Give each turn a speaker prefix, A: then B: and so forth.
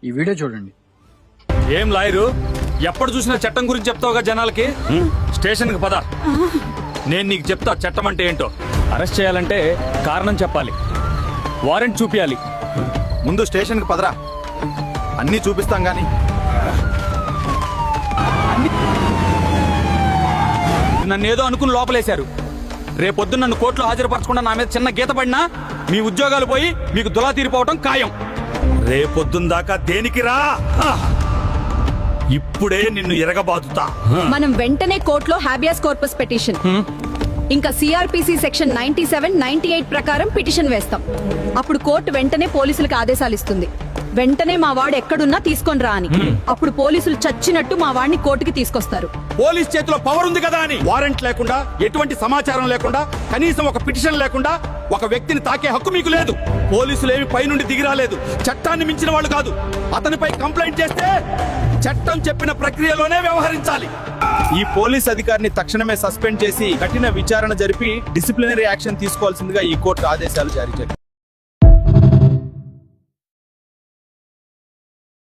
A: ఈ వీడియో చూడండి.
B: ఏం లాయరు ఎప్పుడు చూసినా చట్టం గురించి చెప్తావుగా జనాలకి. స్టేషన్కి పద, నేను నీకు చెప్తా చట్టం అంటే ఏంటో. అరెస్ట్ చేయాలంటే కారణం చెప్పాలి, వారెంట్ చూపించాలి.
C: ముందు స్టేషన్కి పదరా, అన్నీ చూపిస్తాం గాని.
B: నన్ను ఏదో అనుకుని లోపలేశారు. రేపొద్దున నన్ను కోర్టులో హాజరుపరచకుండా నా మీద చిన్న గీత పడినా మీ ఉద్యోగాలు పోయి మీకు దులా తీరిపోవటం ఖాయం. రేపొద్దున దాకా దేనికి రా, ఇప్పుడే నిన్ను ఎరగబాదుతా.
D: మనం వెంటనే కోర్టులో హాబియాస్ కార్పస్ పిటిషన్, ఇంకా సిఆర్పిసి సెక్షన్ 97, 98 ప్రకారం పిటిషన్ వేస్తాం. అప్పుడు కోర్టు వెంటనే పోలీసులకు ఆదేశాలు ఇస్తుంది, వెంటనే మా వాడు ఎక్కడున్నా తీసుకొని రా అని. అప్పుడు పోలీసులు చచ్చినట్టు మా వాడిని కోర్టుకి తీసుకొస్తారు.
B: పోలీస్ చేతిలో పవర్ ఉంది కదా అని వారెంట్ లేకుండా, ఎటువంటి సమాచారం లేకుండా, కనీసం ఒక పిటిషన్ లేకుండా ఒక వ్యక్తిని తాకే హక్కు మీకు లేదు. పోలీసులు ఏమి పైనుండి దిగిరాలేదు, చట్టాన్ని మించిన వాళ్ళు కాదు. అతనిపై కంప్లైంట్ చేస్తే చట్టం చెప్పిన ప్రక్రియలోనే వ్యవహరించాలి.
C: ఈ పోలీస్ అధికారిని తక్షణమే సస్పెండ్ చేసి కఠిన విచారణ జరిపి డిసిప్లినరీ యాక్షన్ తీసుకోవాల్సిందిగా ఈ కోర్టు ఆదేశాలు జారీ చేసింది.